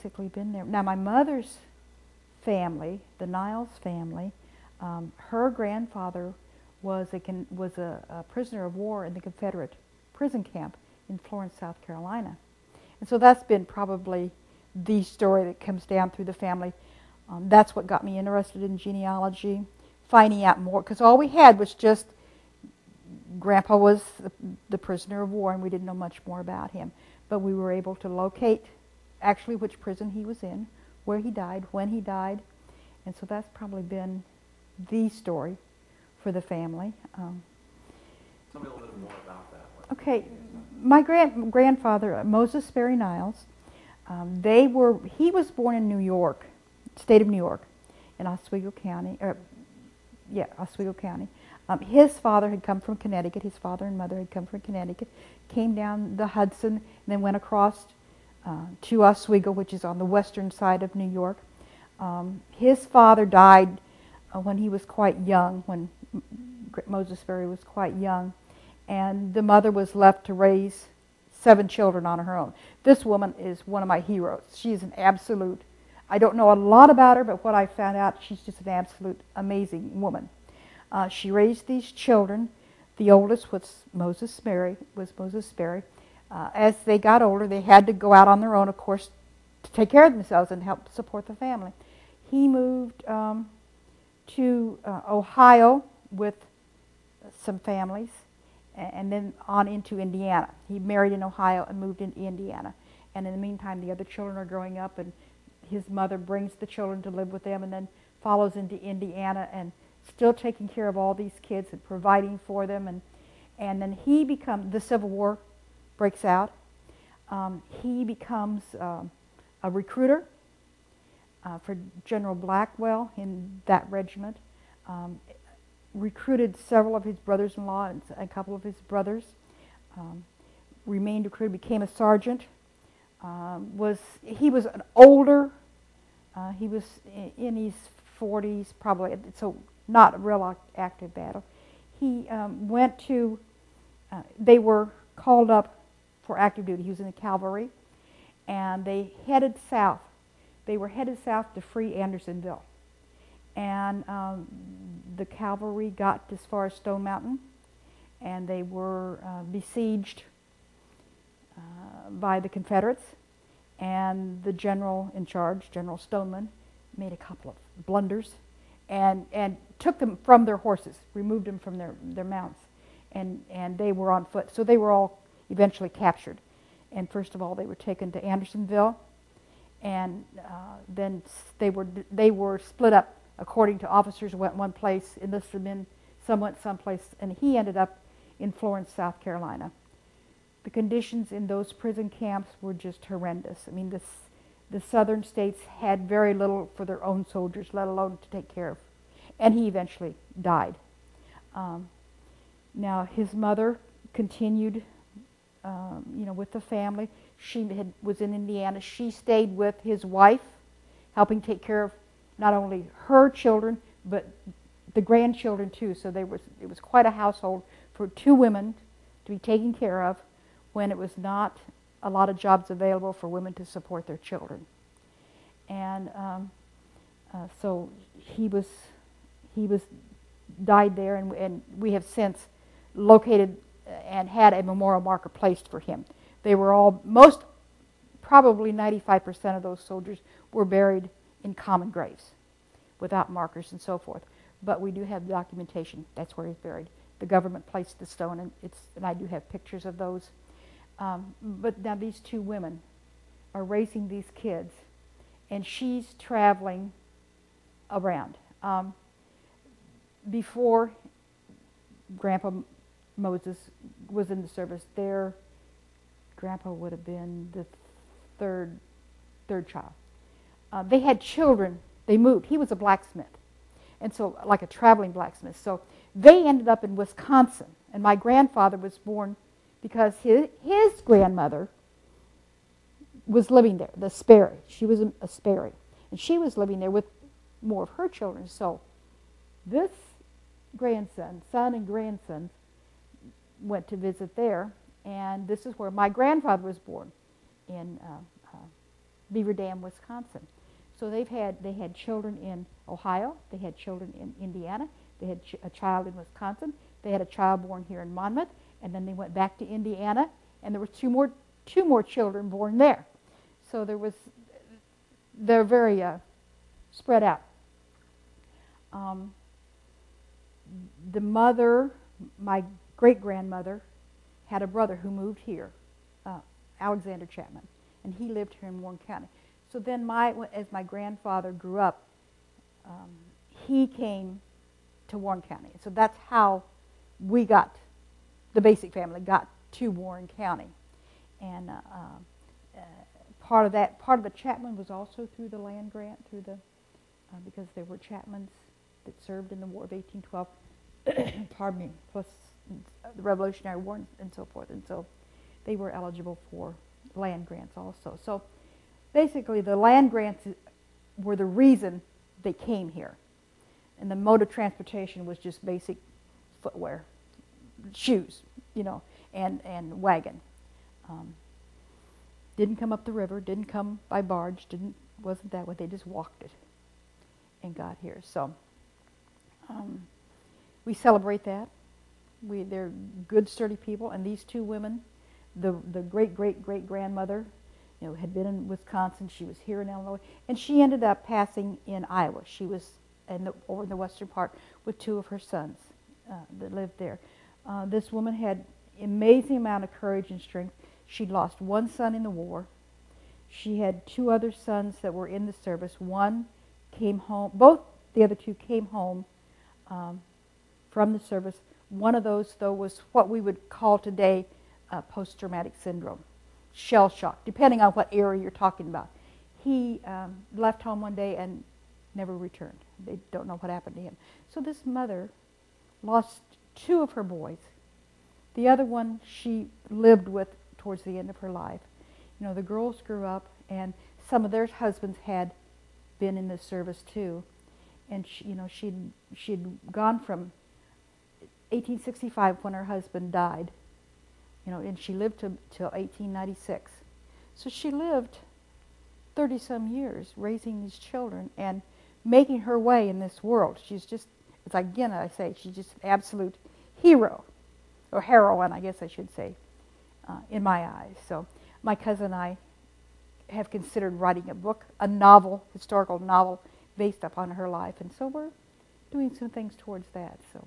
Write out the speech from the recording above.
basically been there. Now, my mother's family, the Niles family, her grandfather was a prisoner of war in the Confederate prison camp in Florence, South Carolina. And so that's been probably the story that comes down through the family. That's what got me interested in genealogy, finding out more, because all we had was just Grandpa was the prisoner of war, and we didn't know much more about him. But we were able to locate actually which prison he was in, where he died, when he died, and so that's probably been the story for the family. Tell me a little bit more about that. Okay, my grandfather, Moses Sperry Niles, he was born in New York, state of New York, in Oswego County. Oswego County. His father had come from Connecticut. His father and mother had come from Connecticut, came down the Hudson, and then went across to Oswego, which is on the western side of New York. His father died when he was quite young, when Moses Sperry was quite young, and the mother was left to raise 7 children on her own. This woman is one of my heroes. She's an absolute, I don't know a lot about her, but what I found out, she's just an absolute amazing woman. She raised these children. The oldest was Moses Sperry. As they got older, they had to go out on their own, of course, to take care of themselves and help support the family. He moved to Ohio with some families, and then on into Indiana. He married in Ohio and moved into Indiana. And in the meantime, the other children are growing up, and his mother brings the children to live with them, and then follows into Indiana and still taking care of all these kids and providing for them. And then the Civil War breaks out. He becomes a recruiter for General Blackwell in that regiment. Recruited several of his brothers-in-law and a couple of his brothers. Remained recruited, became a sergeant. He was an older, he was in his 40s probably, so not a real active battle. He went to, they were called up for active duty. He was in the cavalry, and they headed south. They were headed south to free Andersonville. And the cavalry got as far as Stone Mountain, and they were besieged by the Confederates. And the general in charge, General Stoneman, made a couple of blunders and took them from their horses, removed them from their mounts, and they were on foot. So they were all eventually captured. And first of all, they were taken to Andersonville, and then they were split up according to officers. Went one place, enlisted men, some went someplace, and he ended up in Florence, South Carolina. The conditions in those prison camps were just horrendous. I mean, the southern states had very little for their own soldiers, let alone to take care of. And he eventually died. Now, his mother continued, with the family. She was in Indiana. She stayed with his wife, helping take care of not only her children, but the grandchildren too. So it was quite a household for 2 women to be taken care of, when it was not a lot of jobs available for women to support their children. And so he died there, and we have since located and had a memorial marker placed for him. They were probably 95% of those soldiers were buried in common graves without markers and so forth. But we do have documentation. That's where he's buried. The government placed the stone, and I do have pictures of those. But now these 2 women are raising these kids, and she's traveling around. Before Grandpa Moses was in the service, their grandpa would have been the third child. They had children. They moved. He was a blacksmith, and so like a traveling blacksmith. So they ended up in Wisconsin, and my grandfather was born because his grandmother was living there, the Sperry. She was a Sperry, and she was living there with more of her children. So this son and grandson, went to visit there, and this is where my grandfather was born, in Beaver Dam, Wisconsin. So they had children in Ohio, they had children in Indiana, they had a child in Wisconsin, they had a child born here in Monmouth, and then they went back to Indiana, and there were two more children born there. So they're very spread out. The mother, my great-grandmother, had a brother who moved here, Alexander Chapman, and he lived here in Warren County. So then as my grandfather grew up, he came to Warren County. So that's how we got, the Basic family got to Warren County. And part of the Chapman was also through the land grant, because there were Chapmans that served in the War of 1812, pardon me, plus the Revolutionary War and so forth. And so they were eligible for land grants also. So basically the land grants were the reason they came here. And the mode of transportation was just basic footwear, shoes, and wagon. Didn't come up the river, didn't come by barge, wasn't that way. They just walked it and got here. So we celebrate that. They're good, sturdy people. And these two women, the great-great-great-grandmother, had been in Wisconsin. She was here in Illinois, and she ended up passing in Iowa. She was over in the western part with two of her sons that lived there. This woman had amazing amount of courage and strength. She'd lost one son in the war. She had two other sons that were in the service. One came home. Both the other two came home from the service. One of those, though, was what we would call today post-traumatic syndrome, shell shock, depending on what era you're talking about. He left home one day and never returned. They don't know what happened to him. So this mother lost two of her boys. The other one she lived with towards the end of her life. The girls grew up, and some of their husbands had been in the service too. And she'd gone from 1865 when her husband died, and she lived till 1896. So she lived 30-some years raising these children and making her way in this world. She's just, she's just an absolute hero, or heroine, I guess I should say, in my eyes. So my cousin and I have considered writing a book, a historical novel, based upon her life, and so we're doing some things towards that. So